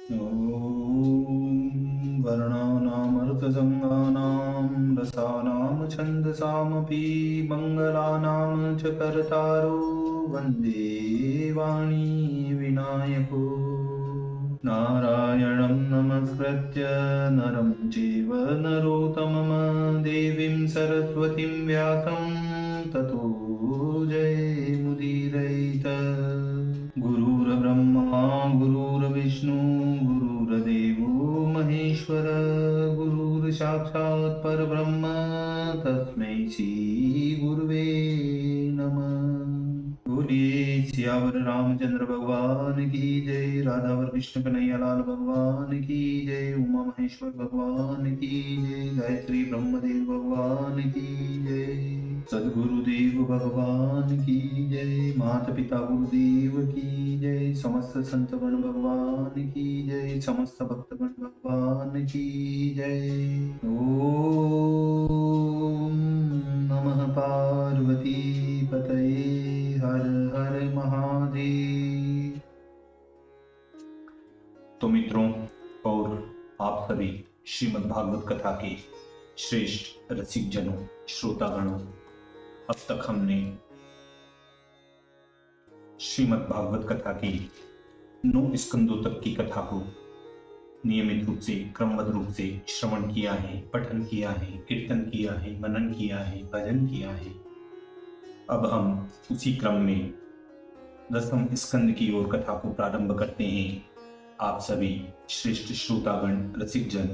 ॐ वर्णानामर्थसङ्गानां रसानां छन्दसामपि मङ्गलानां च कर्तारो वन्दे वाणी विनायको नारायणं नमस्कृत्य नरं चैव नरोत्तमं देवीं सरस्वतीं व्यासं ततो जयमुदीरयेत् गुरुर्ब्रह्मा गुरुर्विष्णु गुरुर्देवो महेश्वर गुरुर्साक्षात् परब्रह्म तस्मै श्री गुरुवे नमः। बोलिए सियावर रामचंद्र भगवान की जय, राधावर कृष्ण कन्हैया लाल भगवान की जय, उमा महेश्वर भगवान की जय, गायत्री ब्रह्मदेव भगवान की जय, सदगुरुदेव भगवान की जय, माता पिता गुरुदेव की जय, समस्त संतगण भगवान की जय, समस्त भक्तगण भगवान की जय। ओम नमः पार्वती पतये हर हर महादेव। तो मित्रों और आप सभी श्रीमद् भागवत कथा के श्रेष्ठ रसिक जनों, श्रोतागणों, अब तक हमने श्रीमद् भागवत कथा की 9 स्कंदों तक की कथा को नियमित रूप से क्रमबद्ध रूप से श्रवण किया है, पठन किया है, कीर्तन किया है, मनन किया है, भजन किया है। अब हम उसी क्रम में 10वें स्कंद की ओर कथा को प्रारंभ करते हैं। आप सभी श्रेष्ठ श्रोतागण रसिक जन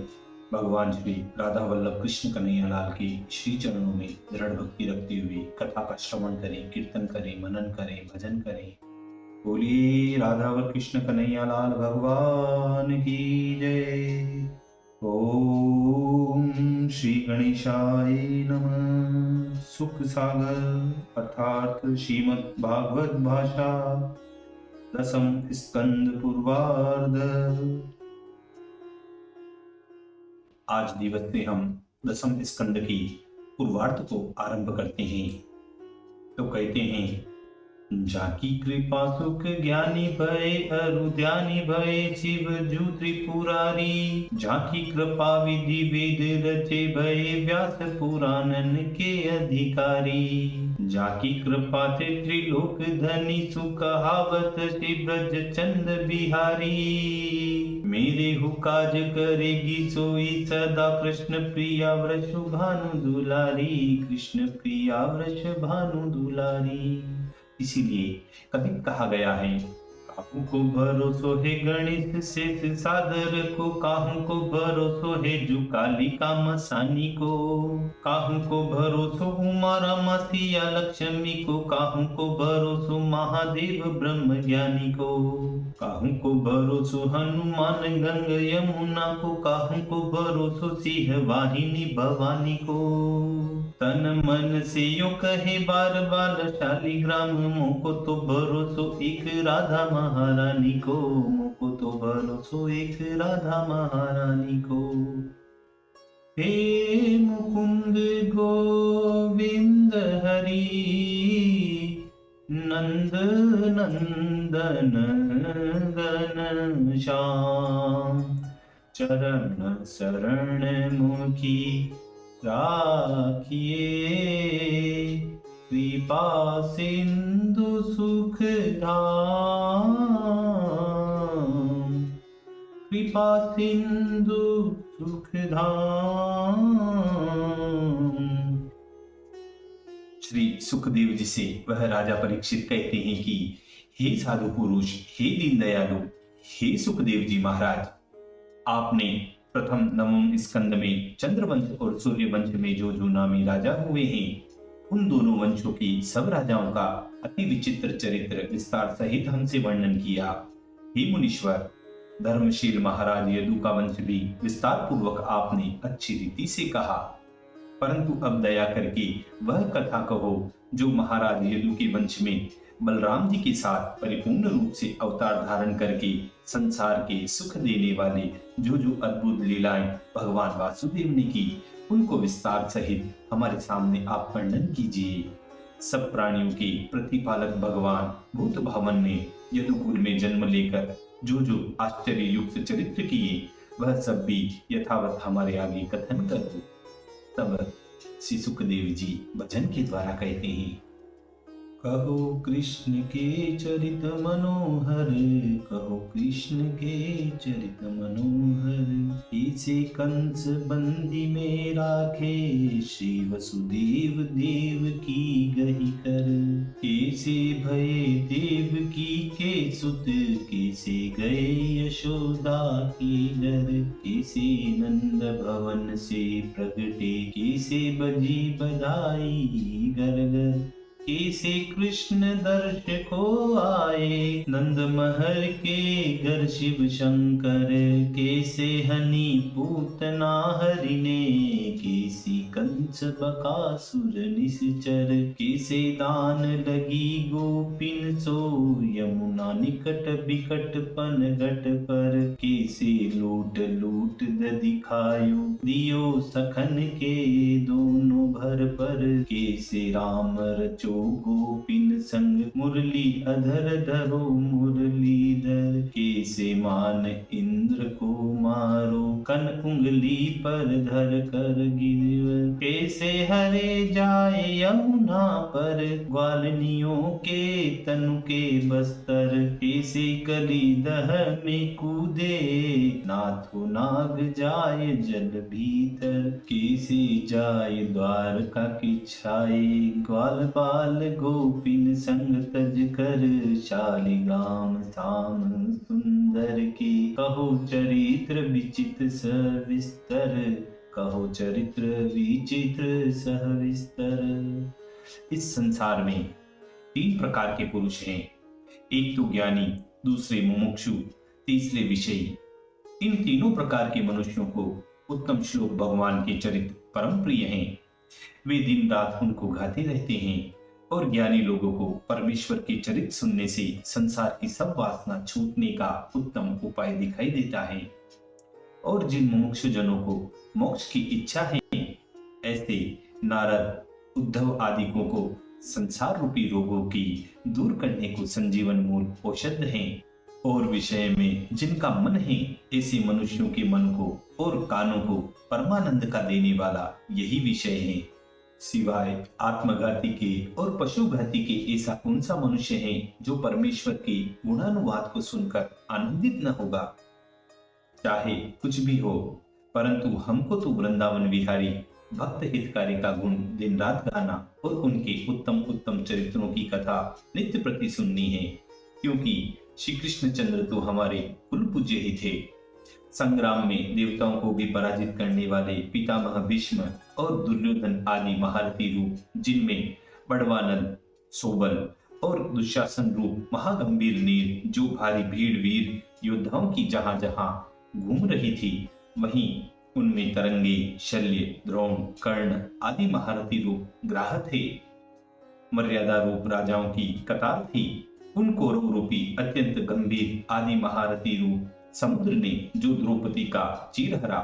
भगवान श्री राधा वल्लभ कृष्ण कन्हैया लाल के श्री चरणों में दृढ़ भक्ति रखते हुए कथा का श्रवण करें, कीर्तन करें, मनन करें, भजन करें। बोलिए राधा व कृष्ण कन्हैया लाल भगवान की जय। ओम श्री गणेशाय नमः। सुख सागर अर्थात श्रीमद् भागवत भाषा 10वां स्कंद पूर्वार्ध। आज दिवस से हम 10वें स्कंद की पूर्वार्ध को आरंभ करते हैं। तो कहते हैं, जाकी कृपा सुख ज्ञानी भय अरु ध्यानी भय शिव जू त्रिपुरारी, जाकी कृपा विधि वेद रचे भय व्यास पुराणन के अधिकारी, जाकी कृपा ते त्रिलोक धनी सुकहावत श्री ब्रज चंद बिहारी, मेरे हु काज करेगी सोई सदा कृष्ण प्रिया वृष भानु दुलारी, कृष्ण प्रिया वृष भानु दुलारी। इसीलिए कभी कहा गया है, काहू को भरोसो है गणेश शेष सादर को, काहू को भरोसो है जुकाली का मसानी को, काहू को भरोसो उमा रमा सिया लक्ष्मी को, काहू को भरोसो महादेव ब्रह्म ज्ञानी को, काहू को भरोसो हनुमान गंग यमुना को, काहू को भरोसो सिंह वाहिनी भवानी को, तन मन से यो कहे बार बार शालिग्राम, मोको तो भरोसो एक राधा महारानी को, मोको तो भरोसो एक राधा महारानी को। हे मुकुंद गोविंद हरि नंद नंदन घन श्याम, चरण शरण मुखी राखिए, कृपा सिंधु सुख धाम, कृपा सिंधु सुख धाम। श्री सुखदेव जी से वह राजा परीक्षित कहते हैं कि हे साधु पुरुष, हे दीन दयालु, हे सुखदेव जी महाराज, आपने प्रथम 9वें स्कंद में चंद्रवंश और सूर्यवंश में जो जो नामी राजा हुए हैं, उन दोनों वंशों की सब राजाओं का अति विचित्र चरित्र विस्तार सहित हमसे वर्णन किया। हे मुनीश्वर, धर्मशील महाराज यदु का वंश भी विस्तार पूर्वक आपने अच्छी रीति से कहा, परंतु अब दया करके वह कथा कहो जो महाराज यदु के वंश में बलराम जी के साथ परिपूर्ण रूप से अवतार धारण करके संसार के सुख देने वाले जो जो अद्भुत लीलाएं भगवान वासुदेव ने की, उनको विस्तार सहित हमारे सामने आप वर्णन कीजिए। सब प्राणियों के प्रतिपालक भगवान भूत भावन ने यदुकुल में जन्म लेकर जो जो आश्चर्य युक्त चरित्र किए वह सब भी यथावत हमारे आगे कथन कर दो। तब श्री सुखदेव जी भजन के द्वारा कहते हैं, कहो कृष्ण के चरित मनोहर, कहो कृष्ण के चरित मनोहर। इसे कंस बंदी में राखे, श्री वसुदेव देव की गही कर। कैसे भये देवकी के सुत, कैसे गए यशोदा के घर। कैसे नंद भवन से प्रगटे, कैसे बजी बधाई घर घर। कैसे कृष्ण दर्श को आए, नंद महर के घर शिव शंकर। कैसे हनी पूतना हरि ने, कैसी कंस बकासुर निश्चर। कैसे दान लगी गोपिन सो, यमुना निकट बिकट पन घट पर। कैसे लूट लूट दिखायो, दियो सखन के दोनों भर पर। कैसे राम रचो गोपिन संग, मुरली अधर धरो मुरलीधर। कैसे मान इंद्र को मारो, कन उंगली पर धर कर गिरवर। कैसे हरे जाए यमुना पर, ग्वालनियों के तनु के बस्तर। कैसे कली दह में कूदे, नाथो नाग जाए जल भीतर। कैसे जाए द्वारका की छाए, ग्वाल बाल गोपिन संग तज कर। शालिग्राम श्याम सुंदर की, कहो चरित्र विचित्र सविस्तर। कहो चरित्र विचित्र सविस्तर। इस संसार में 3 प्रकार के पुरुष हैं, एक तो ज्ञानी, दूसरे मुमुक्षु, तीसरे विषयी। इन तीनों प्रकार के मनुष्यों को उत्तम श्लोक भगवान के चरित्र परम प्रिय हैं। वे दिन रात उनको गाते रहते हैं और ज्ञानी लोगों को परमेश्वर के चरित्र सुनने से संसार की सब वासना छूटने का उत्तम उपाय दिखाई देता है। और जिन मुमुक्षु जनों को मोक्ष की इच्छा है, ऐसे नारद, उद्धव आदिकों को संसार रूपी रोगों की दूर करने को संजीवन मूल औषध हैं। और विषय में जिनका मन है, ऐसे मनुष्यों के मन को और कानों को परमानंद का देने वाला यही विषय है। सिवाय आत्मघाती के और पशुघाती के ऐसा कौन सा मनुष्य है जो परमेश्वर के गुणानुवाद को सुनकर आनंदित न होगा। चाहे कुछ भी हो, परंतु हमको तो वृंदावन विहारी भक्त हितकारी का गुण दिन रात गाना और उनके उत्तम उत्तम चरित्रों की कथा नित्य प्रति सुननी है, क्योंकि श्री कृष्णचंद्र तो हमारे कुल पूज्य ही थे। संग्राम में देवताओं को भी पराजित करने वाले पितामह भीष्म और दुर्योधन आदि महारथी रूप, जिनमें बड़वानल, सोबल और दुशासन रूप महागंभीर नीर, जो भारी भीड़ वीर योद्धाओं की जहां जहां घूम रही थी, वहीं उनमें तरंगे, शल्य, द्रोण, कर्ण आदि महारथी रूप ग्राह थे। मर्यादा रूप राजाओं की कतार थी। उन कौरव रूपी अत्यंत गंभीर आदि महारथी रूप समुद्र ने जो द्रौपदी का चीर हरा,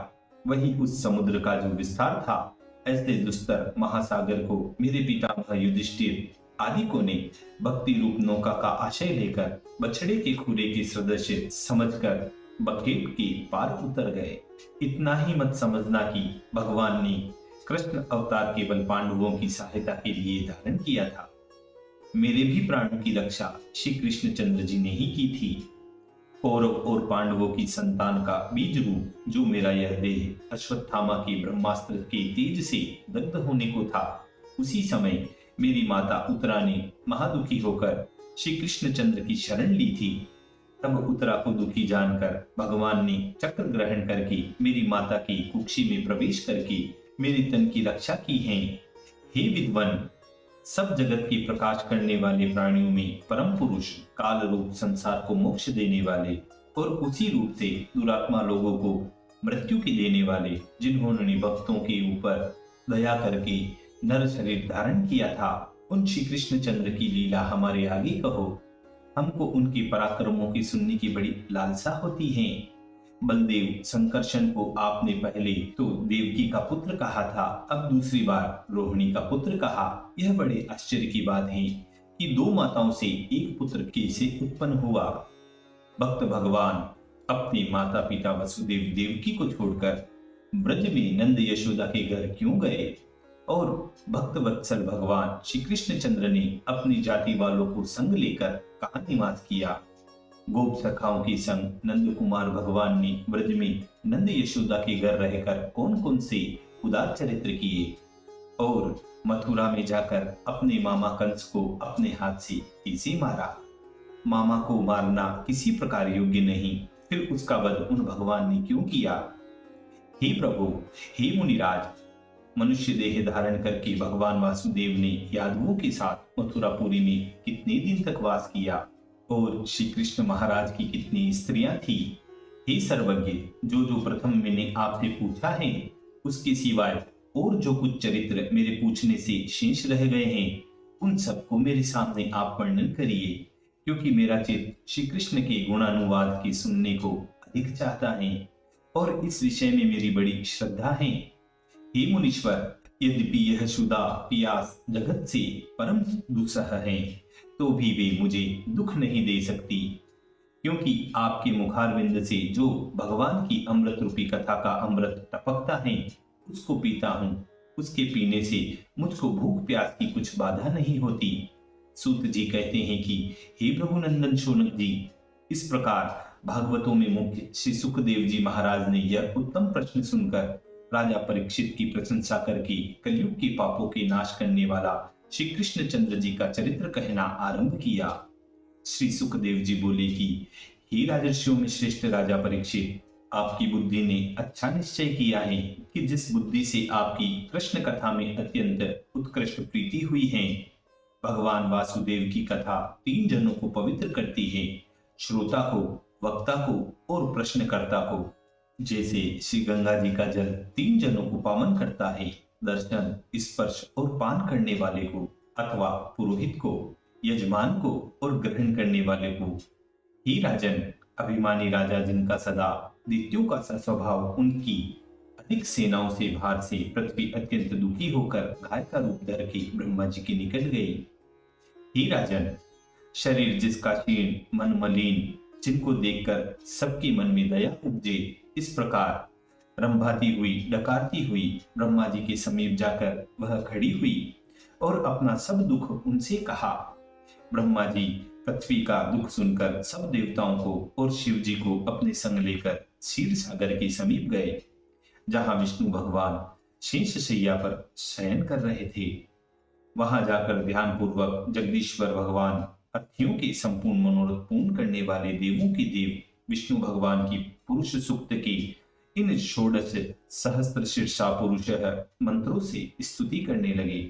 वही उस समुद्र का जो विस्तार था। ऐसे दुस्तर महासागर को मेरे पितामह युधिष्ठिर आदि ने भक्ति रूप नौका का आशय लेकर बछड़े के खुरे के सदस्य समझकर बखेट के पार उतर गए। इतना ही मत समझना कि भगवान ने कृष्ण अवतार केवल पांडवों की सहायता के लिए धारण किया था। मेरे भी प्राणों की रक्षा श्री कृष्णचंद्र जी ने ही की थी। कौरव और पांडवों की संतान का बीज रूप जो मेरा यह देह अश्वत्थामा के ब्रह्मास्त्र के तेज से दग्ध होने को था, उसी समय मेरी माता उत्तरा ने महादुखी होकर श्री कृष्णचंद्र की शरण ली थी। तब उत्तरा को दुखी जानकर भगवान ने चक्र ग्रहण करके मेरी माता की कुक्षी में प्रवेश करके मेरे तन की रक्षा की है। हे विद्वान, सब जगत की प्रकाश करने वाले प्राणियों में परम पुरुष, काल रूप संसार को मोक्ष देने वाले और उसी रूप से दुरात्मा लोगों को मृत्यु की देने वाले, जिन्होंने भक्तों के ऊपर दया करके नर शरीर धारण किया था, उन श्री कृष्णचंद्र की लीला हमारे आगे कहो। हमको उनके पराक्रमों की सुनने की बड़ी लालसा होती है। बलदेव संकर्षण को आपने पहले तो देवकी का पुत्र कहा था, अब दूसरी बार रोहिणी का पुत्र कहा। यह बड़े आश्चर्य की बात है कि 2 माताओं से एक पुत्र कैसे उत्पन्न हुआ। भक्त भगवान अपने माता पिता वसुदेव देवकी को छोड़कर ब्रज में नंद यशोदा के घर क्यों गए, और भक्त वत्सल भगवान श्री कृष्ण चंद्र ने अपनी जाति वालों को संग लेकर कहाँ निवास किया। गोप सखाओं के संग नंद कुमार भगवान ने ब्रज में नंद यशोदा के घर रहकर कौन कौन से उदार चरित्र किए, और मथुरा में जाकर अपने मामा कंस को अपने हाथ से कैसे मारा। मामा को मारना किसी प्रकार योग्य नहीं, फिर उसका वध उन भगवान ने क्यों किया। हे प्रभु, हे मुनिराज, मनुष्य देह धारण करके भगवान वासुदेव ने यादवों के साथ मथुरापुरी में कितने दिन तक वास किया, और श्री कृष्ण महाराज की कितनी स्त्रियां थी। हे सर्वज्ञ, जो प्रथम मैंने आपसे पूछा है उसके सिवाय और जो कुछ चरित्र मेरे पूछने से शेष रह गए हैं, उन सबको मेरे सामने आप वर्णन करिए, क्योंकि मेरा चित्त श्री कृष्ण के गुणानुवाद के सुनने को अधिक चाहता है और इस विषय में मेरी बड़ी श्रद्धा है। हे मुनीश्वर, यद्यपि यह शुदा पियास जगत से परम दुस्सह है, तो भी वे मुझे दुख नहीं दे सकती, क्योंकि आपके मुखारविंद से जो भगवान की अमृत रूपी कथा का अमृत टपकता है उसको पीता हूँ। उसके पीने से मुझको भूख प्यास की कुछ बाधा नहीं होती। सूत जी कहते हैं कि हे प्रभुनंदन शौनक जी, इस प्रकार भागवतों में मुख्य श्री सुखदेव जी महाराज ने यह उत्तम प्रश्न सुनकर राजा परीक्षित की प्रशंसा करके कलयुग के पापों के नाश करने वाला श्री कृष्ण चंद्र जी का चरित्र कहना आरंभ किया। श्री सुखदेव जी बोले कि हे राजर्षियों में श्रेष्ठ राजा परीक्षित, आपकी बुद्धि ने अच्छा निश्चय किया है कि जिस बुद्धि से आपकी कृष्ण कथा में अत्यंत उत्कृष्ट प्रीति हुई है। भगवान वासुदेव की कथा तीन जनों को पवित्र करती है, श्रोता को, वक्ता को और प्रश्नकर्ता को। जैसे श्री गंगा जी का जल तीन जनों को पावन करता है, दर्शन, स्पर्श और पान करने वाले को, अथवा पुरोहित को, यजमान को और ग्रहण करने वाले को। ही राजन, अभिमानी राजा जिनका सदा दैत्यों का सा स्वभाव उनकी अधिक सेनाओं से भार से पृथ्वी अत्यंत दुखी होकर गाय का रूप धर के ब्रह्मा जी के निकट गई। ही राजन, शरीर जिसका क्षीण, मन मलिन, जिनको देखकर सबके मन में दया उपजे, इस प्रकार रंभाती हुई, डकारती हुई ब्रह्मा जी के समीप जाकर वह खड़ी हुई और अपना सब दुख उनसे कहा। ब्रह्मा जी पृथ्वी का दुख सुनकर सब देवताओं को और शिव जी को अपने संग लेकर क्षीर सागर के समीप गए, जहां विष्णु भगवान शेष शैया पर शयन कर रहे थे। वहां जाकर ध्यान पूर्वक जगदीश्वर भगवान, अथियों के संपूर्ण मनोरथ पूर्ण करने वाले देवों के देव विष्णु भगवान की पुरुष सूक्त के इन षोडश सहस्त्र शीर्षा पुरुष मंत्रों से स्तुति करने लगे।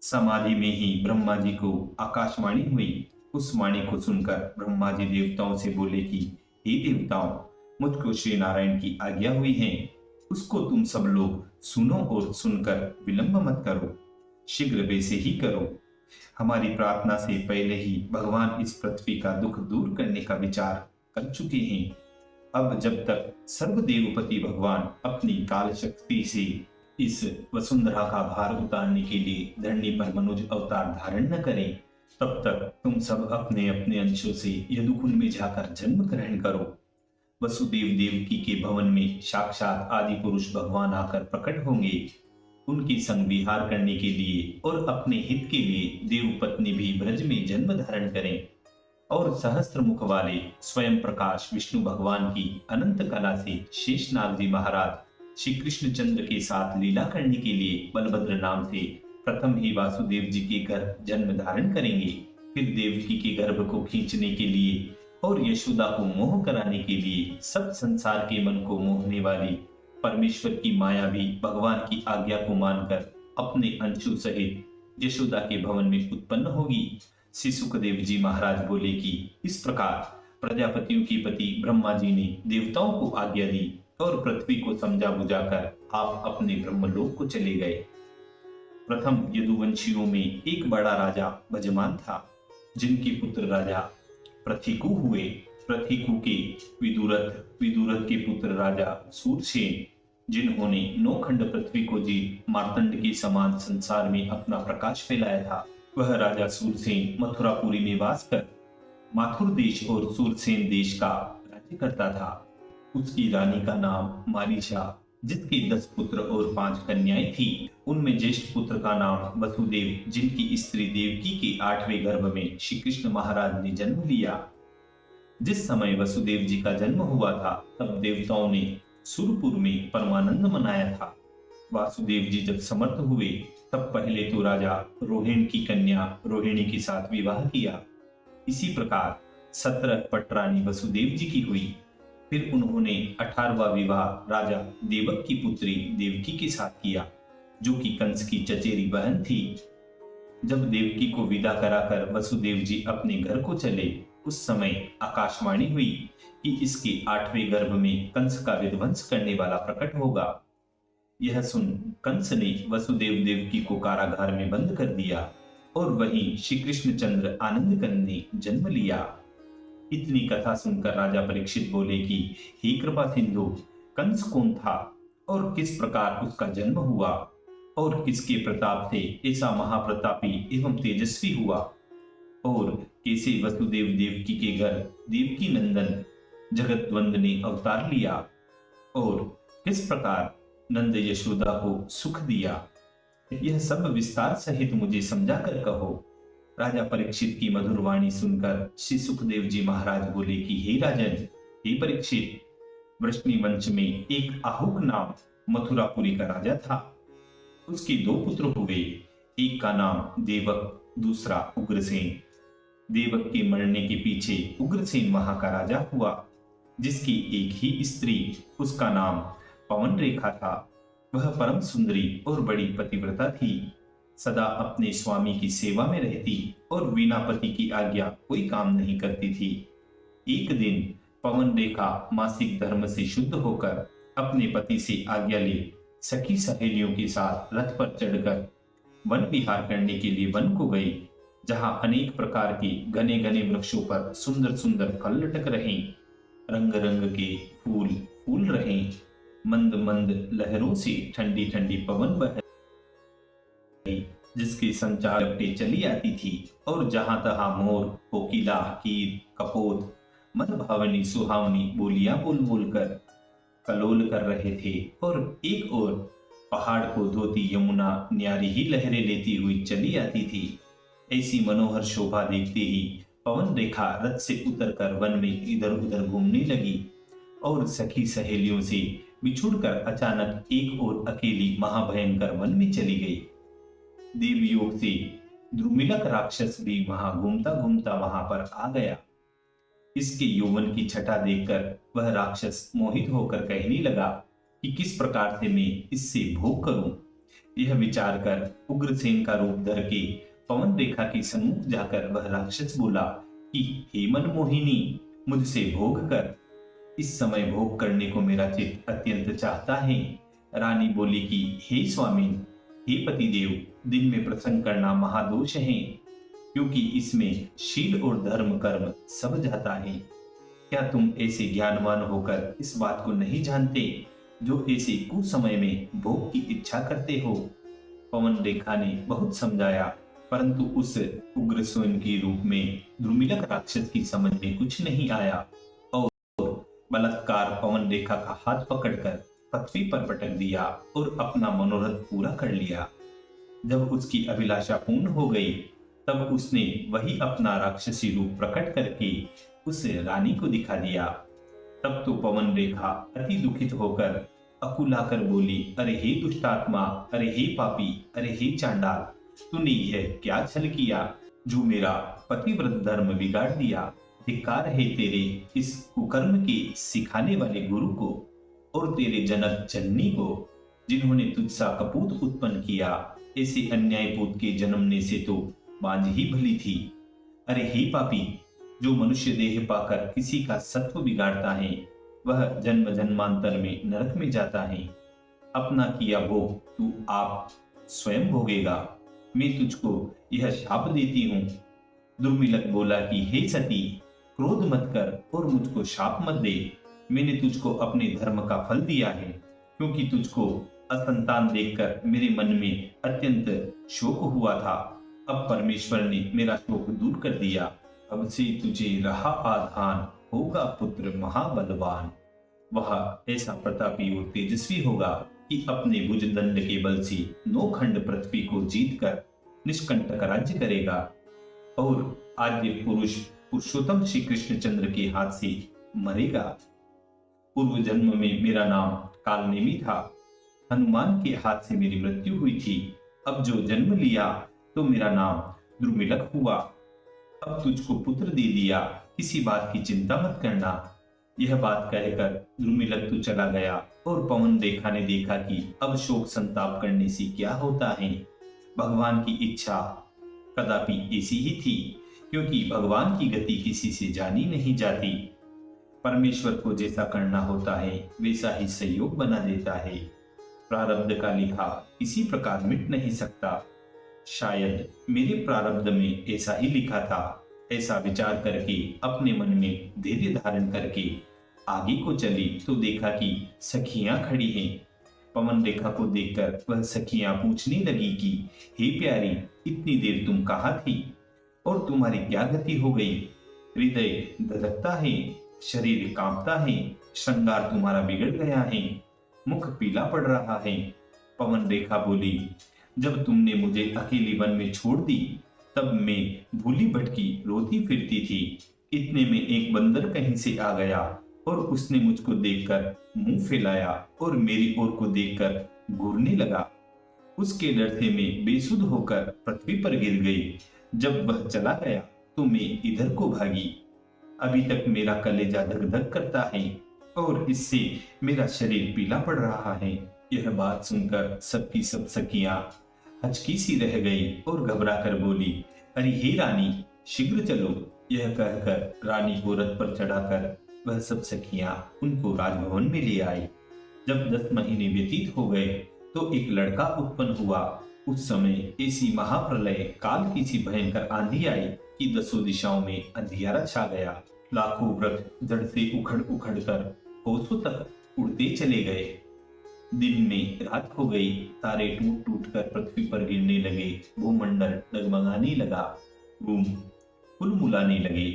समाधि में ही ब्रह्मा जी को आकाशवाणी हुई। उस वाणी को सुनकर ब्रह्मा जी देवताओं से बोले कि हे देवताओं, मुझको श्री नारायण की आज्ञा हुई है, उसको तुम सब लोग सुनो और सुनकर विलंब मत करो, शीघ्र वैसे ही करो। हमारी प्रार्थना से पहले ही भगवान इस पृथ्वी का दुख दूर करने का विचार कर चुके हैं। अब जब तक सर्वदेवपति भगवान अपनी काल शक्ति से इस वसुंधरा का भार उतारने के लिए धरनी पर मनुज अवतार धारण न करें, तब तक तुम सब अपने अपने अंशों से यदुकुल में जाकर जन्म ग्रहण करो। वसुदेव देवकी के भवन में साक्षात आदि पुरुष भगवान आकर प्रकट होंगे। उनके संग विहार करने के लिए और अपने हित के लिए देवपत्नी भी ब्रज में जन्म धारण करें, और सहस्त्र मुख वाले स्वयं प्रकाश विष्णु भगवान की अनंत कला से शेषनाग जी महाराज श्री कृष्ण चंद्र के साथ लीला करने के लिए बलभद्र नाम से प्रथम ही वासुदेव जी के घर जन्म धारण करेंगे। फिर देवकी के गर्भ को खींचने के लिए और यशोदा को मोह कराने के लिए सब संसार के मन को मोहने वाली परमेश्वर की माया भी भगवान की आज्ञा को मानकर अपने अंशु सहित यशोदा के भवन में उत्पन्न होगी। श्री सुखदेव जी महाराज बोले कि इस प्रकार प्रजापतियों के पति ब्रह्मा जी ने देवताओं को आज्ञा दी और पृथ्वी को समझा बुझाकर आप अपने ब्रह्मलोक को चले गए। प्रथम यदुवंशियों में एक बड़ा राजा बजमान था, जिनके पुत्र राजा प्रथिकु हुए। प्रथिकु के विदुरथ, विदुरथ के पुत्र राजा सूरसेन, जिन्होंने 9 खंड पृथ्वी को जीत मार्तंड के समान संसार में अपना प्रकाश फैलाया था। वह राजा सूरसेन मथुरापुरी में वास कर माथुर देश और सुरसेन देश का राज्य करता था। उसकी रानी का नाम मारीचा, जिसके 10 पुत्र और 5 कन्याएं थी। उनमें ज्येष्ठ पुत्र का नाम वसुदेव, जिनकी स्त्री देवकी के 8वें गर्भ में श्री कृष्ण महाराज ने जन्म लिया। जिस समय वसुदेव जी का जन्म हुआ था, तब देवताओं ने सुरपुर में परमानंद मनाया था। वासुदेव जी जब समर्थ हुए, तब पहले तो राजा रोहिण की कन्या रोहिणी के साथ विवाह किया। इसी प्रकार 17 पटरानी वसुदेव जी की हुई। फिर उन्होंने 18वां विवाह राजा देवक की पुत्री देवकी के साथ किया, जो कि कंस की चचेरी बहन थी। जब देवकी को विदा कराकर वसुदेव जी अपने घर को चले, उस समय आकाशवाणी हुई कि इसके 8वें गर्भ में कंस का विध्वंस करने वाला प्रकट होगा। यह सुन कंस ने वसुदेव देवकी को कारागार में बंद कर दिया और वहीं श्री कृष्णचंद्र आनंद कंद ने जन्म लिया। इतनी कथा सुनकर राजा परीक्षित बोले कि हे कृपा सिंधु, कंस कौन था और किस प्रकार उसका जन्म हुआ और किसके प्रताप से ऐसा महाप्रतापी एवं तेजस्वी हुआ, और कैसे वसुदेव देवकी के घर देवकी नंदन जगतवंद ने अवतार लिया और किस प्रकार नंद यशोदा को सुख दिया। यह सब विस्तार सहित मुझे समझा कर कहो। राजा परीक्षित की मधुर वाणी सुनकर श्री सुखदेव जी महाराज बोले कि हे राजन, हे परीक्षित, वृष्णि वंश में एक आहुक नाम मथुरापुरी का राजा था। उसके 2 पुत्र हुए, एक का नाम देवक, दूसरा उग्रसेन। देवक के मरने के पीछे उग्रसेन वहां का राजा हुआ, जिसकी एक ही स्त्री, उसका नाम पवन रेखा था। वह परम सुंदरी और बड़ी पतिव्रता थी। सदा अपने स्वामी की सेवा में रहती और बिना पति की आज्ञा कोई काम नहीं करती थी। एक दिन पवन रेखा मासिक धर्म से शुद्ध होकर अपने पति से आज्ञा ले सखी सहेलियों के साथ रथ पर चढ़कर वन विहार करने के लिए वन को गई, जहां अनेक प्रकार के घने घने वृक्षों पर सुंदर सुंदर फल लटक रहे, रंग रंग के फूल फूल रहे, मंद मंद लहरों से ठंडी ठंडी पवन बह रही, जिसके संचार लपटे चली आती थी, और जहां तहां मोर, कोकिला, कीर, कपोत मन भावनी सुहावनी बोलियां बोल बोलकर कलोल कर रहे थे, और एक और पहाड़ को धोती यमुना न्यारी ही लहरें लेती हुई चली आती थी। ऐसी मनोहर शोभा देखते ही पवन रेखा रथ से उतरकर वन में इधर उधर घूमने लगी और सखी सहेलियों से बिछुड़कर अचानक एक और अकेली महाभयंकर वन में चली गई। देवयोग से द्रुमिलक राक्षस भी वहां घूमता घूमता वहां पर आ गया। इसके यौवन की छटा देखकर वह राक्षस मोहित होकर कहने लगा कि किस प्रकार से मैं इससे भोग करूं। यह विचार कर उग्रसेन का रूप धर के पवन रेखा के सम्मुख जाकर वह राक्षस बोला कि हे मनमोहिनी, मुझसे भोग कर। इस समय भोग करने को मेरा चित्त अत्यंत चाहता है। रानी बोली कि हे स्वामी, हे पतिदेव, दिन में प्रसंग करना महादोष है, क्योंकि इसमें शील और धर्म कर्म सब जाता है। क्या तुम ऐसे ज्ञानवान होकर इस बात को नहीं जानते, जो ऐसे कुसमय में भोग की इच्छा करते हो? पवन रेखा ने बहुत समझाया, परंतु उस उग्रसेन के रूप में द्रुमिलक राक्षस की समझ में कुछ नहीं आया और बलात्कार पवन रेखा का हाथ पकड़कर पृथ्वी पर पटक दिया और अपना मनोरथ पूरा कर लिया। जब उसकी अभिलाषा पूर्ण हो गई, तब उसने वही अपना राक्षसी रूप प्रकट करके उस रानी को दिखा दिया। तब तो पवन रेखा अति दुखित होकर अकुलाकर बोली, अरे हे दुष्टात्मा, अरे हे पापी, अरे हे चांडाल, तूने यह क्या छल किया जो मेरा पतिव्रत धर्म बिगाड़ दिया। धिक्कार है तेरे इस कुकर्म के सिखाने वाले गुरु को और तेरे जनक जननी को, जिन्होंने तुझसा कपूत उत्पन्न किया। ऐसे अन्यायपूत के जन्मने से तो बांझ ही भली थी। अरे हे पापी, जो मनुष्य देह पाकर किसी का सत्व बिगाड़ता है, वह जन्म जन्मांतर में नरक में जाता है। अपना किया भोग तू आप स्वयं भोगेगा। मैं तुझको यह शाप देती हूँ। दुर्मिलक बोला कि हे सती, क्रोध मत कर और मुझको शाप मत दे। मैंने तुझको अपने धर्म का फल दिया है, क्योंकि तुझको असंतान देखकर मेरे मन में अत्यंत शोक हुआ था। अब परमेश्वर ने मेरा शोक दूर कर दिया। अब से तुझे रहा आधान, होगा पुत्र महाबलवान। वह ऐसा प्रतापी और तेजस्वी होगा कि अपने भुजदंड के बल से 9 खंड पृथ्वी को जीतकर निष्कंटक राज्य करेगा और आद्य पुरुष पुरुषोत्तम श्री कृष्णचंद्र के हाथ से मरेगा। पूर्व जन्म में मेरा नाम कालनेमी था, हनुमान के हाथ से मेरी मृत्यु हुई थी। अब जो जन्म लिया तो मेरा नाम द्रुमिलक हुआ। अब तुझको पुत्र दे दिया, किसी बात की चिंता मत करना। यह बात कहकर द्रुमिलक तो चला गया और पवन रेखा ने देखा कि अब शोक संताप करने से क्या होता है। भगवान की इच्छा कदापि ऐसी ही थी, क्योंकि भगवान की गति किसी से जानी नहीं जाती। परमेश्वर को जैसा करना होता है वैसा ही संयोग बना देता है। प्रारब्ध का लिखा इसी प्रकार मिट नहीं सकता। शायद मेरे प्रारब्ध में ऐसा ही लिखा था। ऐसा विचार करके अपने मन में धैर्य धारण करके आगे को चली तो देखा कि सखियां खड़ी हैं। पवन रेखा को देखकर वह सखियां पूछने लगी कि हे प्यारी, इतनी देर तुम कहाँ थी और तुम्हारी क्या गति हो गई? हृदय धधकता है, शरीर कांपता है, श्रृंगार तुम्हारा बिगड़ गया है, मुख पीला पड़ रहा है। पवन रेखा बोली, जब तुमने मुझे अकेली वन में छोड़ दी तब मैं भूली भटकी रोती फिरती थी। इतने में एक बंदर कहीं से आ गया और उसने मुझको देखकर मुंह फैलाया और मेरी ओर को देखकर घूरने लगा। उसके डर से मैं बेसुध होकर पृथ्वी पर गिर गई। जब वह चला गया तो मैं इधर को भागी। अभी तक मेरा कलेजा धक धक करता है और इससे मेरा शरीर पीला पड़ रहा है। यह बात सुनकर सबकी सब सखियां हचकी सी रह गई और घबरा कर बोली, अरे हे रानी, शीघ्र चलो। यह कहकर रानी को रथ पर चढ़ाकर वह सब सखियां उनको राजभवन में ले आई। जब 10 महीने व्यतीत हो गए तो एक लड़का उत्पन्न हुआ। उस समय ऐसी महाप्रलय काल की सी भयंकर आंधी आई कि 10 दिशाओं में अंधियारा छा गया। लाखों वृक्ष जड़ से उखड़ उखड़ कर कोसों तक उड़ते चले गए। दिन में रात हो गई, तारे टूट टूट कर पृथ्वी पर गिरने लगे, भूमंडल डगमगाने लगा, घूम कुलमुलाने लगे,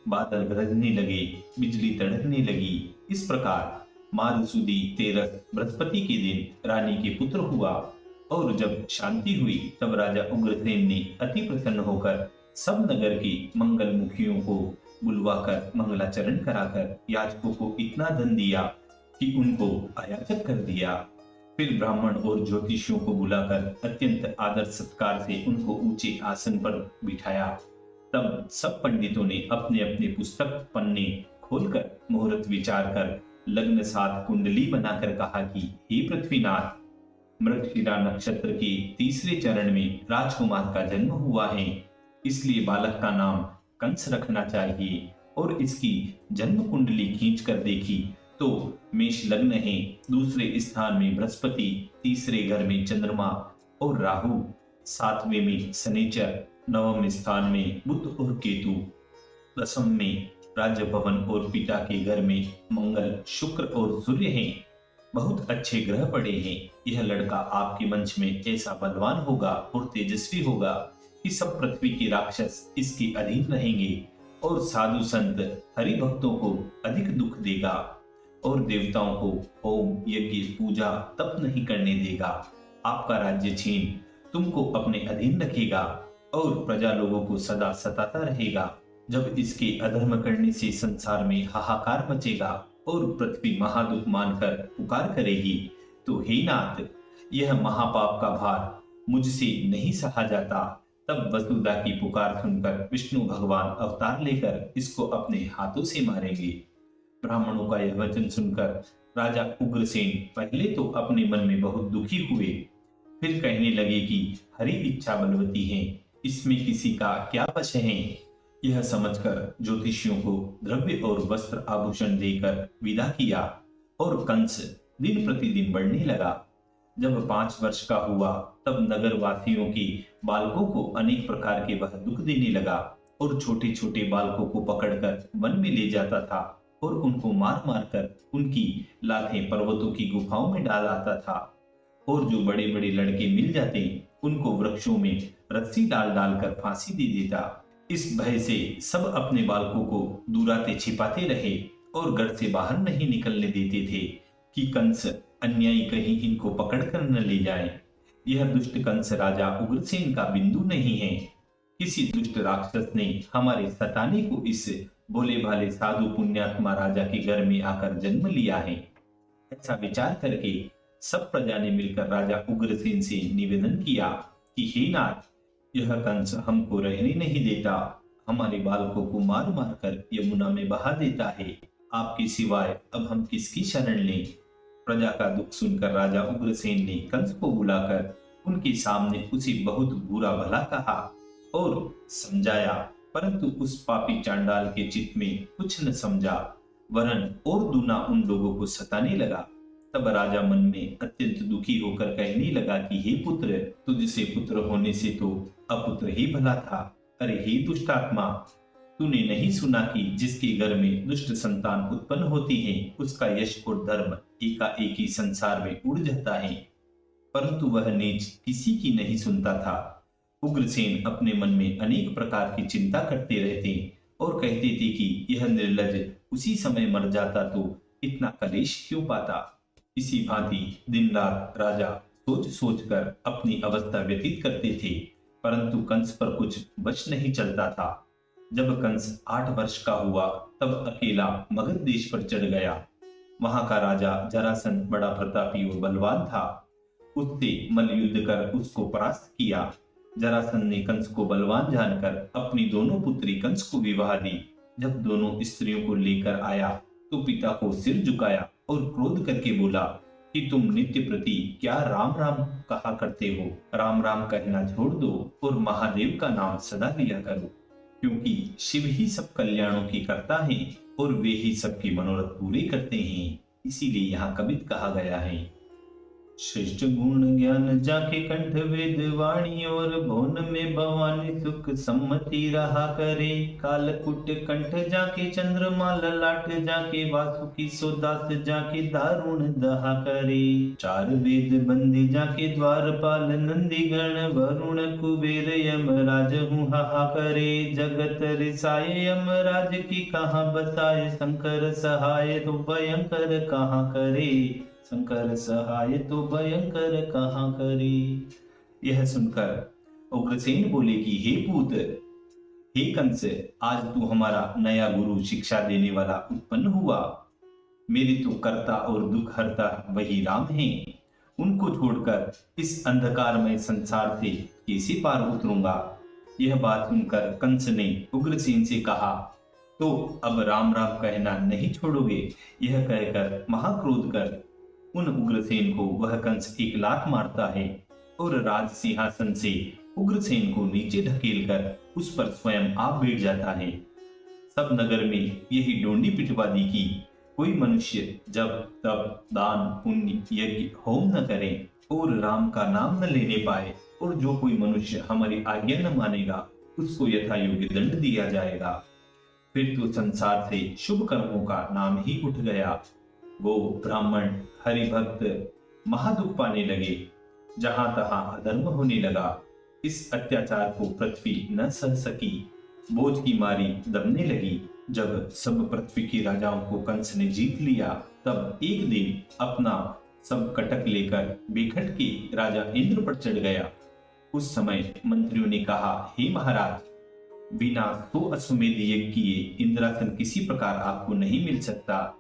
बादल गरजने लगे, बिजली तड़कने लगी। इस प्रकार मारुसुदी 13 बृहस्पति के दिन रानी के पुत्र हुआ और जब शांति हुई तब राजा उग्रसेन ने अति प्रसन्न होकर सब नगर के मंगल मुखियों को बुलवाकर मंगलाचरण कराकर याचकों को इतना धन दिया कि उनको अयाचक कर दिया। फिर ब्राह्मण और ज्योतिषियों को बुलाकर अत्यंत आदर सत्कार से उनको ऊंचे आसन पर बिठाया। तब सब पंडितों ने अपने अपने पुस्तक पन्ने खोलकर मुहूर्त विचार कर लग्न साथ कुंडली बनाकर कहा कि हे पृथ्वीनाथ, मृगशिरा नक्षत्र के तीसरे चरण में राजकुमार का जन्म हुआ है, इसलिए बालक का नाम कंस रखना चाहिए। और इसकी जन्म कुंडली खींच कर देखी तो मेष लग्न है, दूसरे स्थान में बृहस्पति, तीसरे घर में चंद्रमा और राहु, 7वें में शनिचर, 9वें स्थान में बुध और केतु, 10वें में राजभवन और पिता के घर में मंगल, शुक्र और सूर्य हैं। बहुत अच्छे ग्रह पड़े हैं। यह लड़का आपके वंश में ऐसा बलवान होगा और तेजस्वी होगा कि सब पृथ्वी के राक्षस इसके अधीन रहेंगे और साधु संत हरि भक्तों को अधिक दुख देगा और देवताओं को होम यज्ञ पूजा तप नहीं करने देगा। आपका राज्य छीन तुमको अपने अधीन रखेगा और प्रजा लोगों को सदा सताता रहेगा। जब इसके अधर्म करने से संसार में हाहाकार मचेगा और पृथ्वी महादुख मानकर पुकार करेगी तो हे नाथ, यह महापाप का भार मुझसे नहीं सहा जाता। तब वसुधा की पुकार सुनकर विष्णु भगवान अवतार लेकर इसको अपने हाथों से मारेंगे। ब्राह्मणों का यह वचन सुनकर राजा उग्रसेन पहले तो अपने मन में बहुत दुखी हुए, फिर कहने लगे कि हरि इच्छा बलवती है, इसमें किसी का क्या वश है। यह समझकर ज्योतिषियों को द्रव्य और वस्त्र आभूषण देकर विदा किया और कंस दिन प्रतिदिन बढ़ने लगा। जब 5 वर्ष का हुआ तब नगर वासियों के बालकों को अनेक प्रकार के वह दुख देने लगा और छोटे छोटे बालकों को पकड़कर वन में ले जाता था और उनको मार मार कर उनकी लाशें पर्वतों की गुफाओं में डाल आता था। और जो बड़े बड़े लड़के मिल जाते उनको वृक्षों में रस्सी डाल डाल कर फांसी दे देता। इस भय से सब अपने बालकों को दूराते छिपाते रहे और घर से बाहर नहीं निकलने देते थे कि कंस अन्यायी कहीं इनको पकड़ कर न ले जाए। यह दुष्ट कंस राजा उग्रसेन का बिंदु नहीं है। किसी दुष्ट राक्षस ने हमारे सताने को इस भोले भाले साधु पुण्यात्मा राजा के घर में आकर जन्म लिया है। ऐसा विचार करके सब प्रजा ने मिलकर राजा उग्रसेन से निवेदन किया कि हे नाथ, यह कंस हमको रहने नहीं देता, हमारे बालकों को मार मार कर यमुना में बहा देता है। आपके सिवाय अब हम किसकी शरण लें? प्रजा का दुख सुनकर राजा उग्रसेन ने कंस को बुलाकर उनके सामने उसे बहुत बुरा भला कहा और समझाया, परंतु उस पापी चांडाल के चित्त में कुछ न समझा, वरन और दूना उन लोगों को सताने लगा। तब राजा मन में अत्यंत दुखी होकर कहने लगा कि हे पुत्र, तुझसे पुत्र होने से तो अपुत्र ही भला था। अरे हे दुष्टात्मा, तूने नहीं सुना कि जिसके घर में दुष्ट संतान उत्पन्न होती है उसका यश और धर्म एकाएक ही संसार में उड़ जाता है। परंतु वह नीच किसी की नहीं सुनता था। उग्रसेन अपने मन में अनेक प्रकार की चिंता करते रहते और कहते थे कि यह निर्लज उसी समय मर जाता तो इतना कलेश क्यों पाता। इसी भांति दिन रात राजा सोच सोच कर अपनी अवस्था व्यतीत करते थे, परंतु कंस पर कुछ बच नहीं चलता था। जब कंस 8 वर्ष का हुआ तब अकेला मगध देश पर चढ़ गया। वहां का राजा जरासंध बड़ा प्रतापी और बलवान था। उससे मल्लयुद्ध कर उसको परास्त किया। जरासंध ने कंस को बलवान जानकर अपनी दोनों पुत्री कंस को विवाह दी। जब दोनों स्त्रियों को लेकर आया तो पिता को सिर झुकाया और क्रोध करके बोला कि तुम नित्य प्रति क्या राम राम कहा करते हो। राम राम कहना छोड़ दो और महादेव का नाम सदा लिया करो, क्योंकि शिव ही सब कल्याणों की करता है और वे ही सबके मनोरथ पूरे करते हैं। इसीलिए यहाँ कवित कहा गया है, श्रेष्ठ गुण ज्ञान जाके कंठ वेद वाणी और भवन में भवानी सुख सम्मति रहा करे। कालकुट कंठ जाके चंद्रमा ललाट जाके वासुकी सोदास जाके दारुण दहा करे। 4 वेद बंदी जाके द्वारपाल नंदी गण वरुण कुबेर यमराज हूँ हाहा करे। जगत रिसाए यमराज की कहाँ बसाए, शंकर सहाय तो भयंकर कहाँ करे। शंकर सहाय तो भयंकर कहाँ करे। यह सुनकर उग्रसेन बोले कि हे पूत, हे कंस, आज तू हमारा नया गुरु शिक्षा देने वाला उत्पन्न हुआ। मेरे तो कर्ता और दुख हरता वही राम हैं। उनको छोड़कर इस अंधकारमय संसार से कैसे पार उतरूंगा। यह बात सुनकर कंस ने उग्रसेन से कहा, तो अब राम राम कहना नहीं छोड़ोगे। यह कहकर महाक्रोध कर उन उग्रसेन को वह कंस एक लात मारता है और राज सिंहासन से उग्रसेन को नीचे ढकेलकर उस पर स्वयं आप बैठ जाता है। सब नगर में यही डोंडी पिटवा दी कि कोई मनुष्य जब तब दान पुण्य यज्ञ होम न करे और राम का नाम न लेने पाए, और जो कोई मनुष्य हमारी आज्ञा न मानेगा उसको यथा योग्य दंड दिया जाएगा। फिर तो संसार से शुभ कर्मों का नाम ही उठ गया। गो ब्राह्मण हरि भक्त महादुख पाने लगे। जहां तहां अधर्म होने लगा। इस अत्याचार को पृथ्वी न सह सकी, बोझ की मारी दबने लगी। जब सब पृथ्वी के राजाओं को कंस ने जीत लिया, तब एक दिन अपना सब कटक लेकर बेखट के राजा इंद्र पर चढ़ गया। उस समय मंत्रियों ने कहा, हे महाराज, बिना 100 अश्वमेध यज्ञ किए इंद्रासन किसी प्रकार आपको नहीं मिल सकता।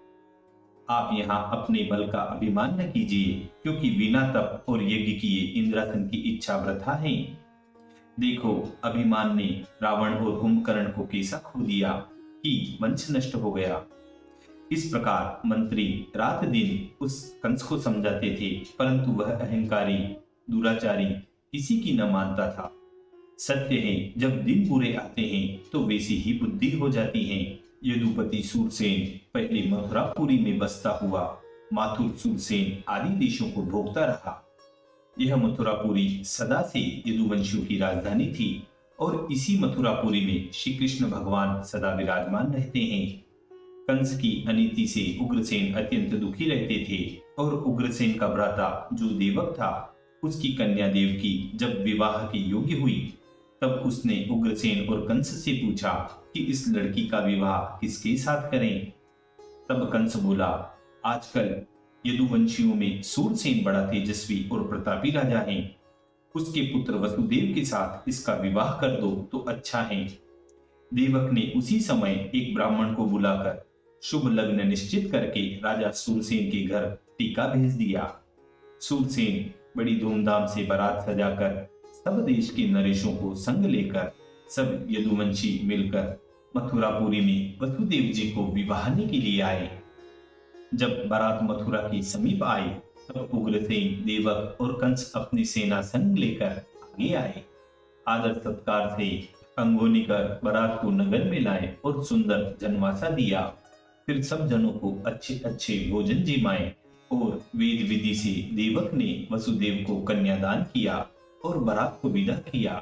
आप यहाँ अपने बल का अभिमान न कीजिए, क्योंकि बिना तप और यज्ञ किए इंद्रासन की इच्छा वृथा है। देखो, अभिमान ने रावण और कुंभकर्ण को कैसा खो दिया कि वंश नष्ट हो गया। इस प्रकार मंत्री रात दिन उस कंस को समझाते थे, परंतु वह अहंकारी दुराचारी किसी की न मानता था। सत्य है, जब दिन बुरे आते हैं तो वैसी ही बुद्धि हो जाती है। यदुपति सूरसेन पहले मथुरापुरी में बसता हुआ माथुर सूरसेन आदि देशों को भोगता रहा। यह मथुरापुरी सदा से यदुवंशियों की राजधानी थी और इसी मथुरापुरी में श्री कृष्ण भगवान सदा विराजमान रहते हैं। कंस की अनीति से उग्रसेन अत्यंत दुखी रहते थे और उग्रसेन का भ्राता जो देवक था, उसकी कन्या देवकी जब विवाह की योग्य हुई तब उसने उग्रसेन और कंस से पूछा कि इस लड़की का विवाह किसके साथ करें। तब कंस बोला, आजकल यदुवंशियों में सूरसेन बड़ा तेजस्वी और प्रतापी राजा है, उसके पुत्र वसुदेव के साथ इसका विवाह कर दो तो अच्छा है। देवक ने उसी समय एक ब्राह्मण को बुलाकर शुभ लग्न निश्चित करके राजा सूरसेन के घर टीका भेज दिया। सूरसेन बड़ी धूमधाम से बारात सजाकर सब देश के नरेशों को संग लेकर सब यदुवंशी मिलकर मथुरापुरी में वसुदेव जी को विवाहने के लिए आए। जब बारात मथुरा के समीप आई तब उग्रसेन, देवक और कंस अपनी सेना संग लेकर आगे आए। आदर सत्कार से अंगोनी कर बारात को नगर में लाए और सुंदर जनवासा दिया। फिर सब जनों को अच्छे अच्छे भोजन जिमाए और वेद विधि से देवक ने वसुदेव को कन्यादान किया और बारात को विदा किया।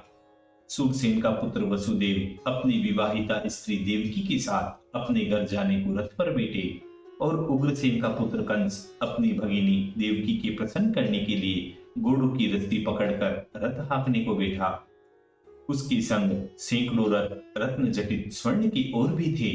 सूरसेन का पुत्र वसुदेव अपनी विवाहिता स्त्री देवकी के साथ अपने घर जाने को रथ पर बैठे और उग्रसेन का पुत्र कंस अपनी भगिनी देवकी के प्रसन्न करने के लिए घोड़ों की रस्सी पकड़कर रथ हाँकने को बैठा। उसके संग सैकड़ों रथ रत्न जटित स्वर्ण की ओर भी थे।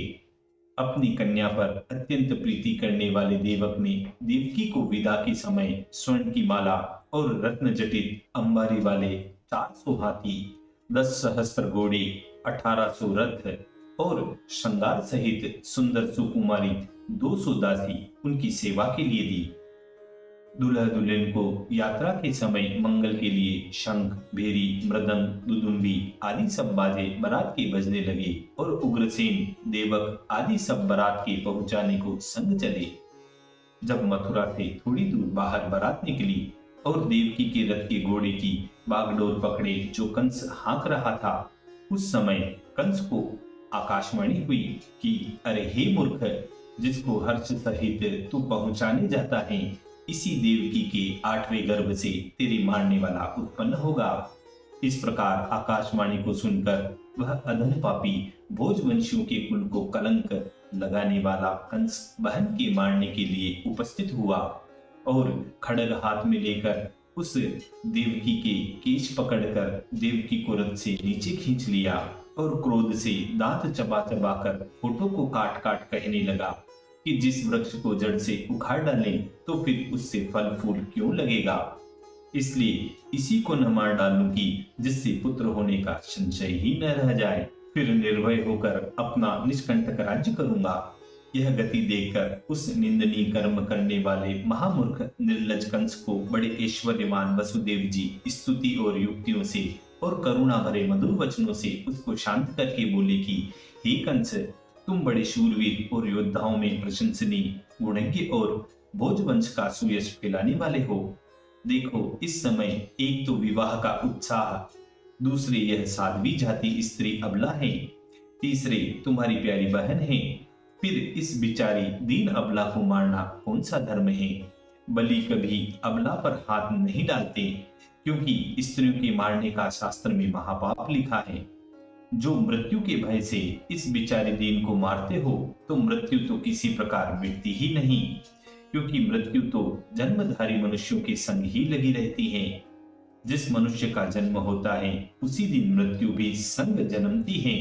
अपनी कन्या पर अत्यंत प्रीति करने वाले देवक ने देवकी को विदा के समय स्वर्ण की माला और रत्न जटित अंबारी वाले 400 हाथी, 10 सहस्त्र घोड़े, 1800 रथ और श्रृंगार सहित सुंदर सुकुमारी 200 दासी उनकी सेवा के लिए दी। दूल्हा दुल्हन को यात्रा के समय मंगल के लिए शंख, भेरी, मृदंग, दुदुम्बी आदि सब बाजे बारात के बजने लगे और उग्रसेन, देवक आदि सब बारात के पहुंचाने को संग चले। जब मथुरा से थोड़ी दूर बाहर बारात निकली और देवकी के रथ के घोड़े की बागडोर पकड़े जो कंस हाँक रहा था, उस समय कंस को आकाशवाणी हुई कि अरे हे मूर्ख, जिसको हर्ष सहित तू पहुंचाने जाता है, इसी देवकी के 8वें गर्भ से तेरे मारने वाला उत्पन्न होगा। इस प्रकार आकाशवाणी को सुनकर वह अधम पापी भोजवंशियों के कुल को कलंक लगाने वाला कंस बहन के मारने के लिए उपस्थित हुआ और खड्ग हाथ में लेकर उस देवकी के केश पकड़कर देवकी को रथ से नीचे खींच लिया और क्रोध से दांत चबा चबा कर होठों को काट काट कहने लगा कि जिस वृक्ष को जड़ से उखाड़ डालें तो फिर उससे फल फूल क्यों लगेगा। इसलिए इसी को न मार डालूं कि जिससे पुत्र होने का संशय ही न रह जाए, फिर निर्भय होकर अपना निष्कंटक राज्य करूंगा। यह गति देखकर उस निंदनीय कर्म करने वाले महामूर्ख निर्लज कंस को बड़े ऐश्वर्यवान वसुदेव जी स्तुति और युक्तियों से और करुणा भरे मधुर वचनों से उसको शांत करके बोले कि हे कंस, तुम बड़े शूरवीर और योद्धाओं में प्रशंसनीय, गुणज्ञ और भोजवंश का सुयश फैलाने वाले हो। देखो, इस समय एक तो विवाह का उत्साह, दूसरे यह साध्वी जाति स्त्री अबला है, तीसरे तुम्हारी प्यारी बहन है, फिर इस बिचारी दीन अबला को मारना कौन सा धर्म है। बलि कभी अबला पर हाथ नहीं डालते, क्योंकि स्त्रियों के मारने का शास्त्र में महापाप लिखा है। जो मृत्यु के भय से इस बिचारी दीन को मारते हो तो मृत्यु तो किसी प्रकार मिटती ही नहीं, क्योंकि मृत्यु तो जन्मधारी मनुष्यों के संग ही लगी रहती है। जिस मनुष्य का जन्म होता है उसी दिन मृत्यु भी संग जन्मती है।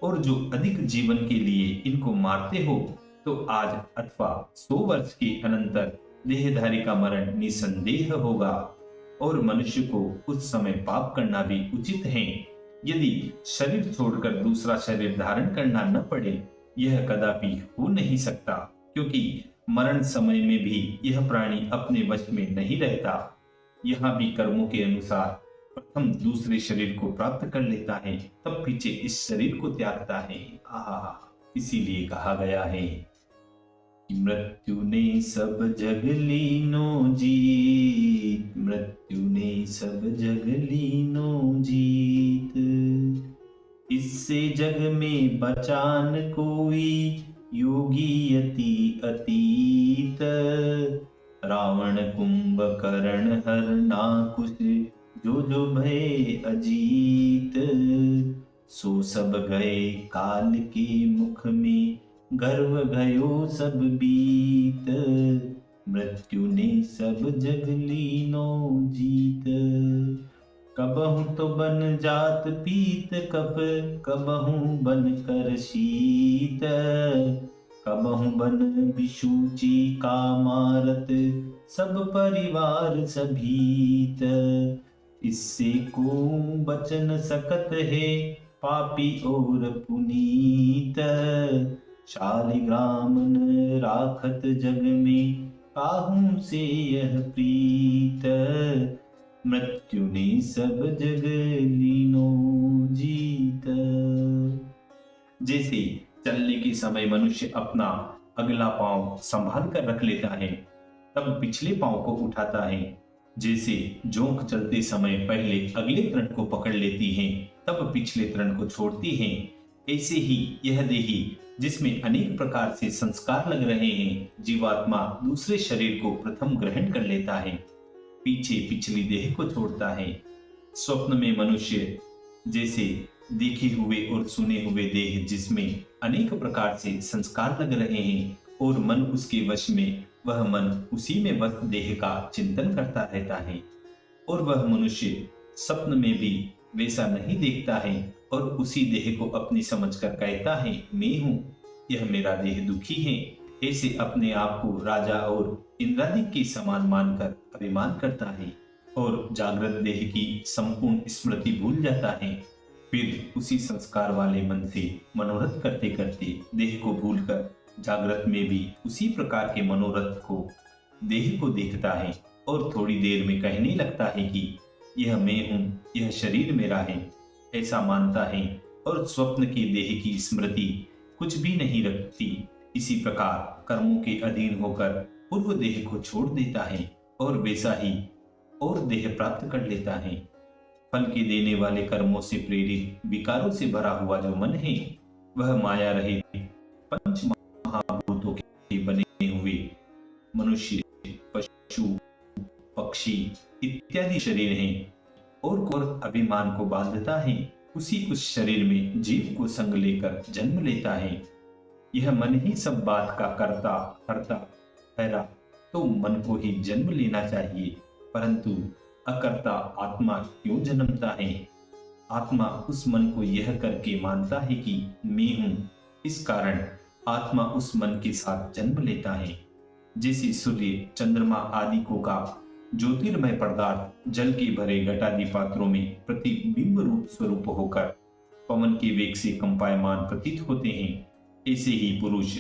और जो अधिक जीवन के लिए इनको मारते हो तो आज अथवा 100 वर्ष के अनंतर देहधारी का मरण निसंदेह होगा और मनुष्य को उस समय पाप करना भी उचित है। यदि शरीर छोड़कर दूसरा शरीर धारण करना न पड़े, यह कदापि हो नहीं सकता, क्योंकि मरण समय में भी यह प्राणी अपने वश में नहीं रहता। यहाँ भी कर्मों के अनुसार प्रथम दूसरे शरीर को प्राप्त कर लेता है, तब पीछे इस शरीर को त्यागता है। इसीलिए कहा गया है कि मृत्यु ने सब जग लीनो जीत, मृत्यु ने सब जग लीनो जीत, इससे जग में बचान कोई योगी अति अतीत, रावण कुंभकर्ण हर नाकुश जो जो भय अजीत, सो सब गए काल के मुख में गर्व गयो सब बीत, मृत्यु ने सब जग लीनो जीत। कबहू तो बन जात पीत कप, कबहू बन कर शीत, कबहू बन बिशुचि का मारत, सब परिवार सभीत। इससे को बचन सकत है, पापी और पुनीत। शालिग्राम न राखत जग में, काहू से यह प्रीत। मृत्यु ने सब जग लीनो जीत। जैसे चलने के समय मनुष्य अपना अगला पांव संभाल कर रख लेता है, तब पिछले पांव को उठाता है। जैसे जोंक चलते समय पहले अगले तृण को पकड़ लेती है, तब पिछले तृण को छोड़ती है, ऐसे ही यह देही जिसमें अनेक प्रकार से संस्कार लग रहे हैं, जीवात्मा दूसरे शरीर को प्रथम ग्रहण कर लेता है, पीछे पिछली देह को छोड़ता है। स्वप्न में मनुष्य जैसे देखे हुए और सुने हुए देह जिसमें अनेक प्रकार से संस्कार लग रहे हैं और मन उसके वश में, वह मन उसी में वश देह का चिंतन करता रहता है। और वह मनुष्य स्वप्न में भी वैसा नहीं देखता है और उसी देह को अपनी समझकर कहता है, मैं हूं, यह मेरा देह दुखी है। ऐसे अपने आप को राजा और इंद्रादि के समान मानकर अभिमान करता है और जागृत देह की संपूर्ण स्मृति भूल जाता है। फिर उसी संस्कार वाले मन से मनोरथ करते करते देह को भूलकर जागृत में भी उसी प्रकार के मनोरथ को, देह को देखता है और थोड़ी देर में कहने लगता है कि यह मैं हूं, यह शरीर मेरा है, ऐसा मानता है और स्वप्न के देह की स्मृति कुछ भी नहीं रखती। इसी प्रकार कर्मों के अधीन होकर पूर्व देह को छोड़ देता है और वैसा ही और देह प्राप्त कर लेता है। फल के देने वाले कर्मों से प्रेरित विकारों से भरा हुआ जो मन है, वह माया रहित पंच महाभूतों के बने हुए मनुष्य, पशु, पक्षी इत्यादि शरीर हैं और अभिमान को बांधता है। उसी उस शरीर में जीव को संग लेकर जन्म लेता है। यह मन ही सब बात का कर्ता हर्ता ठहरा तो मन को ही जन्म लेना चाहिए, परंतु अकर्ता आत्मा क्यों जन्मता है? आत्मा उस मन को यह करके मानता है कि मैं हूं, इस कारण आत्मा उस मन के साथ जन्म लेता है। जैसे सूर्य, चंद्रमा आदि को का ज्योतिर्मय पदार्थ जल के भरे घटादि पात्रों में प्रतिबिंब रूप स्वरूप होकर पवन के वेग से कंपायमान प्रतीत होते हैं, ऐसे ही पुरुष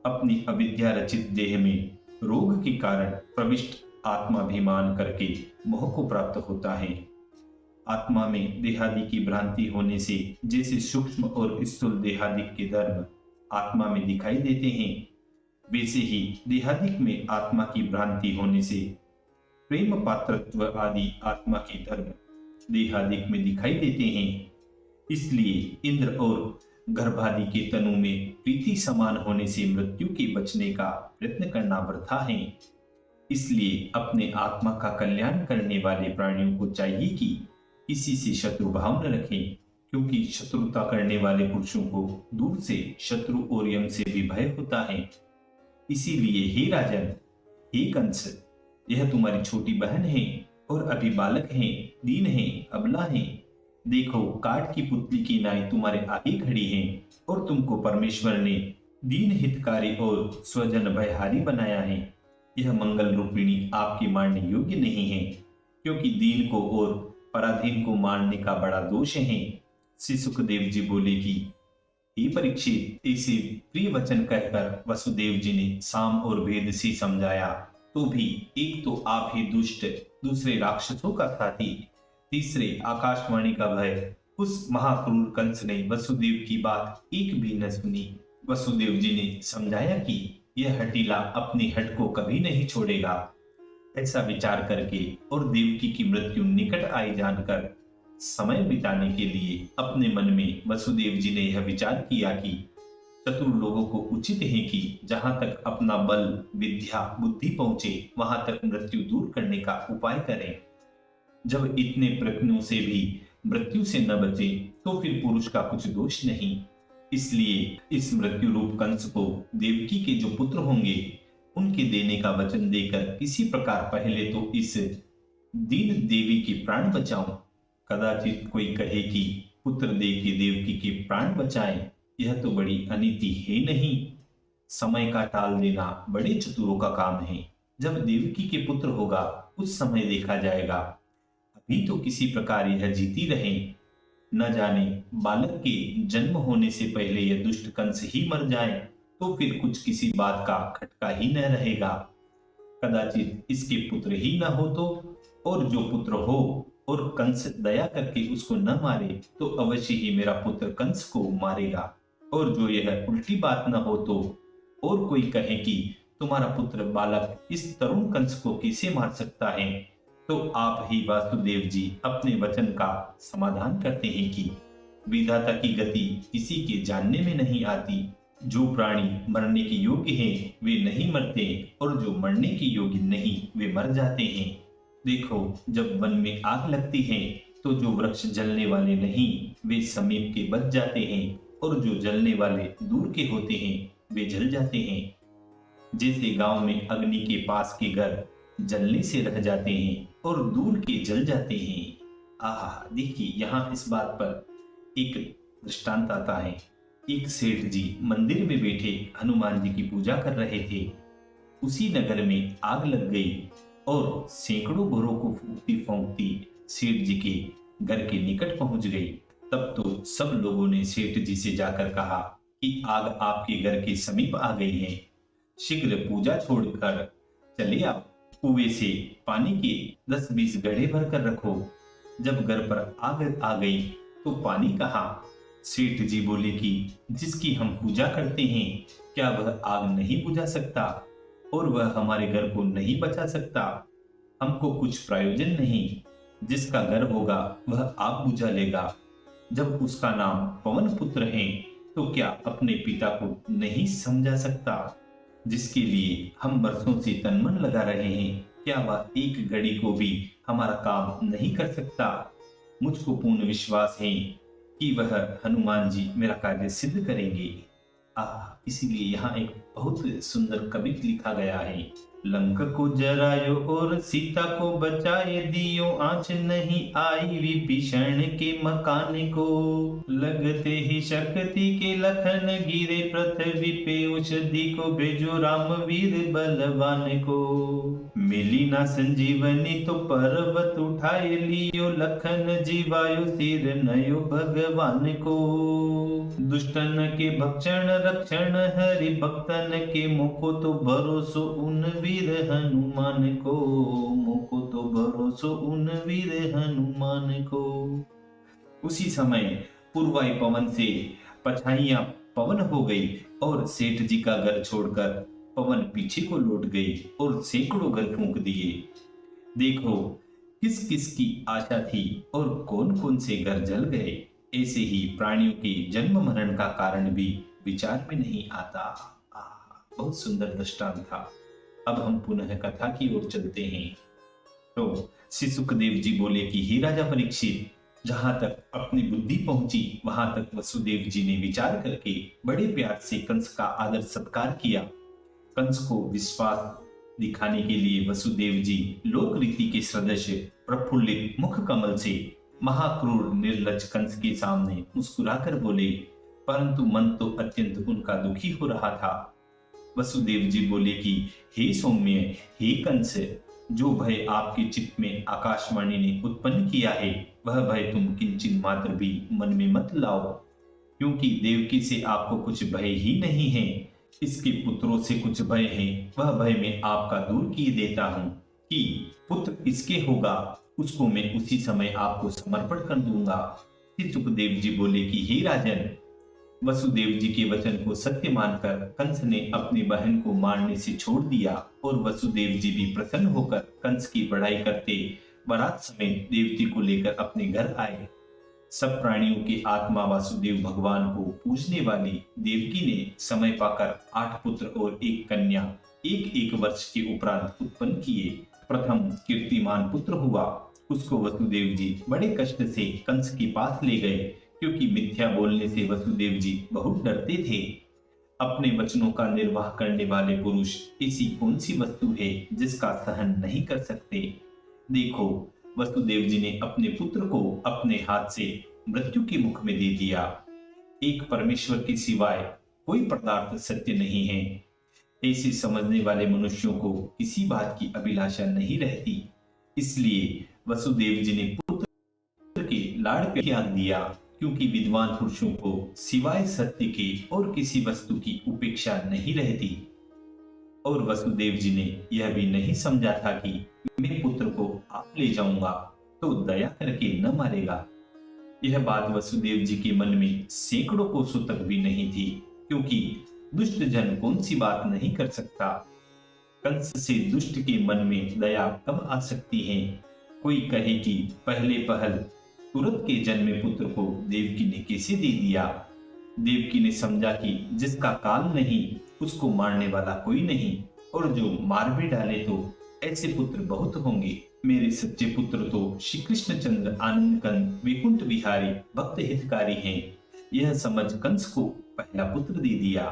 अपनी अविद्या रचित देह में रोग के कारण प्रविष्ट आत्माभिमान करके मोह को प्राप्त होता है। आत्मा में देहादि की भ्रांति होने से जैसे सूक्ष्म और स्थूल देहादिक के धर्म आत्मा में दिखाई देते हैं, वैसे ही देहादिक में आत्मा की भ्रांति होने से प्रेम पात्रत्व आदि आत्मा के धर्म देहादिक में दिखाई देते हैं। इसलिए इंद्र और गर्भादि के तनु में प्रीति समान होने से मृत्यु के बचने का प्रयत्न करना वृथा है। इसलिए अपने आत्मा का कल्याण करने वाले प्राणियों को चाहिए कि किसी से शत्रु भाव न रखें, क्योंकि शत्रुता करने वाले पुरुषों को दूर से शत्रु और यम से भी भय होता है। इसीलिए हे राजन, हे कंस, यह तुम्हारी छोटी बहन है और अभी बालक है, दीन है, अबला है। देखो, काठ की पुतली की नाई तुम्हारे आगे खड़ी है और तुमको परमेश्वर ने दीन हितकारी और स्वजन भयहारी बनाया है। यह मंगल रूपिणी आपके मारने योग्य नहीं है, क्योंकि दीन को और पराधीन को मारने का बड़ा दोष है। श्री सुखदेव जी बोले कि हे परीक्षित, ऐसे प्रिय वचन कहकर वसुदेव जी ने साम और भेद से समझाया, तो भी एक तो आप ही दुष्ट, दूसरे राक्षसों का साथी, तीसरे आकाशवाणी का भय। उस महाक्रूर कंस ने वसुदेव की बात एक भी न सुनी। वसुदेव जी ने समझाया कि यह हठीला अपनी हट को कभी नहीं छोड़ेगा। ऐसा विचार करके और देवकी की मृत्यु निकट आई जानकर समय बिताने के लिए अपने मन में वसुदेव जी ने यह विचार किया कि चतुर लोगों को उचित है कि जहां तक अपना बल, विद्या, बुद्धि पहुंचे, वहां तक मृत्यु दूर करने का उपाय करें। जब इतने प्रयत्नों से भी मृत्यु से न बचे तो फिर पुरुष का कुछ दोष नहीं। इसलिए इस मृत्यु रूप कंस को देवकी के जो पुत्र होंगे उनके देने का वचन देकर किसी प्रकार पहले तो इस दीन देवी के प्राण बचाऊं, कदाचित कोई कहे कि पुत्र दे के देवकी के प्राण बचाएं, यह तो बड़ी अनीति है नहीं। समय का टाल देना बड़े चतुरों का काम है। जब देवकी के पुत्र होगा उस समय देखा जाएगा। अभी तो किसी प्रकार यह जीती रहे। न जाने बालक के जन्म होने से पहले यह दुष्ट कंस ही मर जाए तो फिर कुछ किसी बात का खटका ही न रहेगा। कदाचित इसके पुत्र ही न हो तो, और जो पुत्र हो और कंस दया करके उसको न मारे तो अवश्य ही मेरा पुत्र कंस को मारेगा। और जो यह उल्टी बात न हो तो, और कोई कहे कि तुम्हारा पुत्र बालक इस तरुण कंस को कैसे मार सकता है, तो आप ही वासुदेव जी अपने वचन का समाधान करते हैं कि विधाता की गति किसी के जानने में नहीं आती। जो प्राणी मरने के योग्य हैं वे नहीं मरते, और जो मरने के योग्य नहीं वे मर जाते हैं। देखो, जब वन में आग लगती है तो जो वृक्ष जलने वाले नहीं वे समीप के बच जाते हैं, और जो जलने वाले दूर के होते हैं वे जल जाते हैं। जैसे गांव में अग्नि के पास के घर जलने से रह जाते हैं और दूर के जल जाते हैं। आहा, देखिए यहाँ इस बात पर एक दृष्टांत आता है। एक सेठ जी मंदिर में बैठे हनुमान जी की पूजा कर रहे थे। उसी नगर में आग लग गई और सैकड़ों घरों को फूंकती फूंकती सेठ जी के घर के निकट पहुंच गई। तब तो सब लोगों ने सेठ जी से जाकर कहा कि आग आपके घर के समीप आ गई है, शीघ्र पूजा छोड़कर चले आओ, कुएं से पानी के 10-20 घड़े भरकर रखो। जब घर पर आग आ गई तो पानी कहाँ? सेठ जी बोले कि जिसकी हम पूजा करते हैं क्या वह आग नहीं बुझा सकता, और वह हमारे घर को नहीं बचा सकता? हमको कुछ प्रयोजन नहीं। जिसका घर होगा वह आग बुझा लेगा। जब उसका नाम पवन पुत्र है तो क्या अपने पिता को नहीं समझा सकता? जिसके लिए हम बरसों से तन मन लगा रहे हैं, क्या वह एक घड़ी को भी हमारा काम नहीं कर सकता? मुझको पूर्ण विश्वास है कि वह हनुमान जी मेरा कार्य सिद्ध करेंगे। इसीलिए यहाँ एक बहुत सुंदर कविता लिखा गया है। लंका को जरायो और सीता को बचाए दियो, आंच नहीं आई विभीषण के मकान को। लगते ही शक्ति के लखन गिरे पृथ्वी पे, औषधि को भेजो राम वीर बलवान को। मिली ना संजीवनी तो पर्वत उठाए लियो, लखन जीवायो सिर नयो भगवान को। दुष्टन के भक्षण रक्षण हरि भक्तन के, मुको तो भरोसो उन वीर हनुमान को, मुको तो भरोसो उन वीर हनुमान को। उसी समय पूर्वाई पवन से पछाइयां पवन हो गई और सेठ जी का घर छोड़कर पवन पीछे को लौट गई और सैकड़ों घर फूंक दिए। देखो किस किस की आशा थी और कौन कौन से घर जल गए। ऐसे ही प्राणियों के जन्म मरण का कारण भी विचार में नहीं आता। बहुत सुंदर दृष्टांत था। अब हम पुनः कथा की ओर चलते हैं। तो श्री सुखदेव जी बोले कि हे राजा परीक्षित, जहां तक अपनी बुद्धि पहुंची वहां तक वसुदेव जी ने विचार करके बड़े प्यार से कंस का आदर सत्कार किया। कंस को विश्वास दिखाने के लिए वसुदेव जी लोक रीति के सदस्य प्रफुल्लित मुख कमल से महाक्रूर निर्लज कंस के सामने मुस्कुराकर बोले, परंतु मन तो अत्यंत उनका दुखी हो रहा था। वसुदेव जी बोले कि हे सौम्य, हे कंस, जो भय आपके चित्त में आकाशवाणी ने उत्पन्न किया है वह भय तुम किंचित मात्र भी मन में मत लाओ, क्योंकि देवकी से आपको कुछ भय ही नहीं है। इसके पुत्रों से कुछ भय है, वह भय मैं आपका दूर किए देता हूँ कि पुत्र इसके होगा उसको मैं उसी समय आपको समर्पण कर दूंगा। श्री सुखदेव जी बोले कि हे राजन, वसुदेव जी के वचन को सत्य मानकर कंस ने अपनी बहन को मारने से छोड़ दिया और वसुदेव जी भी प्रसन्न होकर कंस की बढ़ाई करते बारात समेत देवती को लेकर अपने घर आए। सब प्राणियों के आत्मा वासुदेव भगवान को पूजने वाली देवकी ने समय पाकर 8 पुत्र और 1 कन्या 1-1 वर्ष के उपरांत उत्पन्न किए। प्रथम कीर्तिमान पुत्र हुआ, उसको वसुदेव जी बड़े कष्ट से कंस के पास ले गए, क्योंकि मिथ्या बोलने से वसुदेव जी बहुत डरते थे। अपने वचनों का निर्वाह करने वाले पुरुष ऐसी कौन सी वस्तु है जिसका सहन नहीं कर सकते। देखो, वसुदेव जी ने अपने पुत्र को अपने हाथ से मृत्यु के मुख में दे दिया। एक परमेश्वर के सिवाय कोई पदार्थ सत्य नहीं है। ऐसे समझने वाले मनुष्यों को किसी बात की अभिलाषा नहीं रहती। इसलिए वसुदेव जी ने पुत्र के लाड़ पे त्याग दिया, क्योंकि विद्वान पुरुषों को सिवाय सत्य के और किसी वस्तु की उपेक्षा नहीं रहती। और वसुदेव जी ने यह भी नहीं समझा था कि मैं पुत्र को आप ले जाऊंगा तो दया करके न मारेगा। यह बात वसुदेव जी के मन में सैकड़ों कोसों तक भी नहीं थी, क्योंकि दुष्ट जन कौन सी बात नहीं कर सकता। कंस से दुष्ट के मन में दया कब आ सकती है। कोई कहे कि पहले पहल तुरंत के जन्मे पुत्र को देवकी ने कैसे दे दिया। देवकी ने समझा कि जिसका काल नहीं उसको मारने वाला कोई नहीं, और जो मार भी डाले तो ऐसे पुत्र बहुत होंगे। मेरे सच्चे पुत्र तो श्री कृष्णचंद्र आनंद कंद वैकुंठ विहारी भक्त हितकारी हैं। यह समझ कंस को पहला पुत्र दे दिया।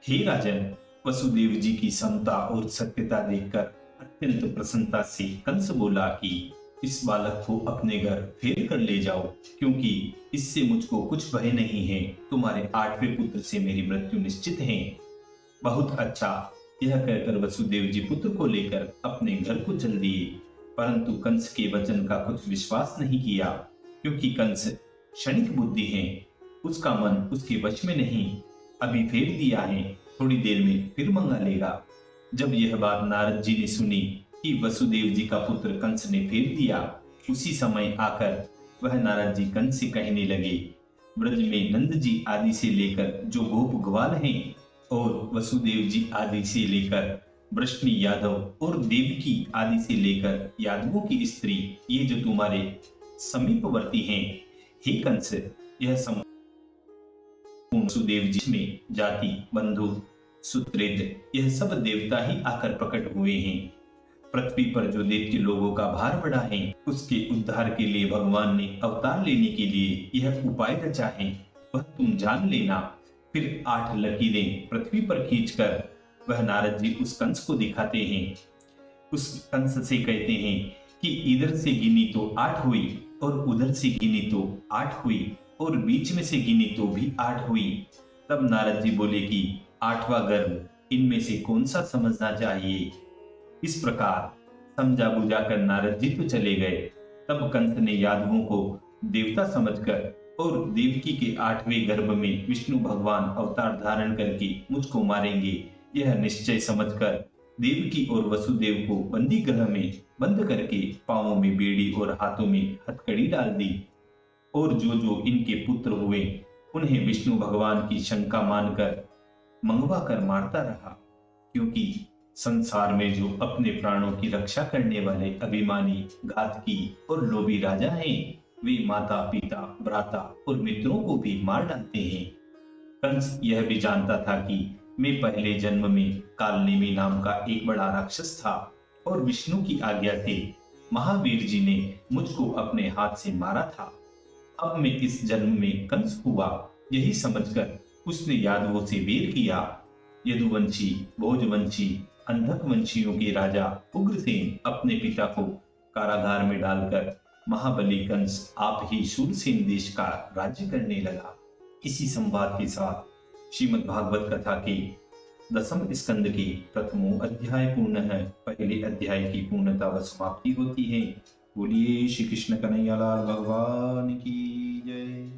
हे राजन, वसुदेव जी की समता और सत्यता देखकर अत्यंत प्रसन्नता से कंस बोला कि इस बालक को अपने घर फेर कर ले जाओ, क्योंकि इससे मुझको कुछ भय नहीं है। तुम्हारे 8वें पुत्र से मेरी मृत्यु निश्चित है। बहुत अच्छा, यह कहकर वसुदेव जी पुत्र को लेकर अपने घर को चल दिए। परंतु कंस के वचन का कुछ विश्वास नहीं किया, क्योंकि कंस क्षणिक बुद्धि है, उसका मन उसके वश में नहीं। अभी फेर दिया है, थोड़ी देर में फिर मंगा लेगा। जब यह बात नारद जी ने सुनी कि वसुदेव जी का पुत्र कंस ने फेर दिया, उसी समय आकर वह नारद जी कंस से कहने लगे, ब्रज में नंद जी आदि से लेकर जो गोप ग्वाल हैं और वसुदेव जी आदि से लेकर वृष्णि यादव और देवकी आदि से लेकर यादवों की स्त्री, ये जो तुम्हारे समीपवर्ती हैं, हे कंस, यह वसुदेव जी में जाति बंधु सुत्रेद यह सब देवता ही आकर प्रकट हुए हैं। पृथ्वी पर जो दैत्य लोगों का भार बढ़ा है, उसके उद्धार के लिए भगवान ने अवतार लेने के लिए यह उपाय रचा है, वह तुम जान लेना। फिर 8 लकीरें पृथ्वी पर खींचकर वह नारद जी उस कंस को दिखाते हैं। उस कंस से कहते हैं कि इधर से गिनी तो 8 हुई, और उधर से गिनी तो 8 हुई, और बीच में से गिनी तो भी 8 हुई। तब नारद जी बोले कि 8वां गर्भ इनमें से कौन सा समझना चाहिए। इस प्रकार समझा बुझाकर नारद जी तो चले गए। तब कंस ने यादवों को देवता समझकर और देवकी के 8वें गर्भ में विष्णु भगवान अवतार धारण करके मुझको मारेंगे, यह निश्चय समझकर देवकी और वसुदेव को बंदी गृह में बंद करके पांवों में बेड़ी और हाथों में हथकड़ी डाल दी। और जो जो इनके पुत्र हुए उन्हें विष्णु भगवान की शंका मानकर मंगवा कर मारता रहा, क्योंकि संसार में जो अपने प्राणों की रक्षा करने वाले अभिमानी, घातकी और लोभी राजा हैं, वे माता पिता, भ्राता और मित्रों को भी मार डालते हैं। कंस यह भी जानता था कि मैं पहले जन्म में कालनेमी नाम का एक बड़ा राक्षस था, और विष्णु की आज्ञा से महावीर जी ने मुझको अपने हाथ से मारा था। अब मैं इस जन्म में कंस हुआ, यही समझकर उसने यादवों से वेर किया। यदुवंशी, भोजवंशी, अंधक वंशियों के राजा उग्रसेन अपने पिता को कारागार में डालकर महाबली कंस आप ही शूरसेन देश का राज्य करने लगा। इसी संवाद के साथ श्रीमद् भागवत कथा के 10वें स्कंद के प्रथमों अध्याय पूर्ण है। पहले अध्याय की पूर्णता व समाप्ति होती है। बोलिए श्री कृष्ण कन्हैया लाल भगवान की जय।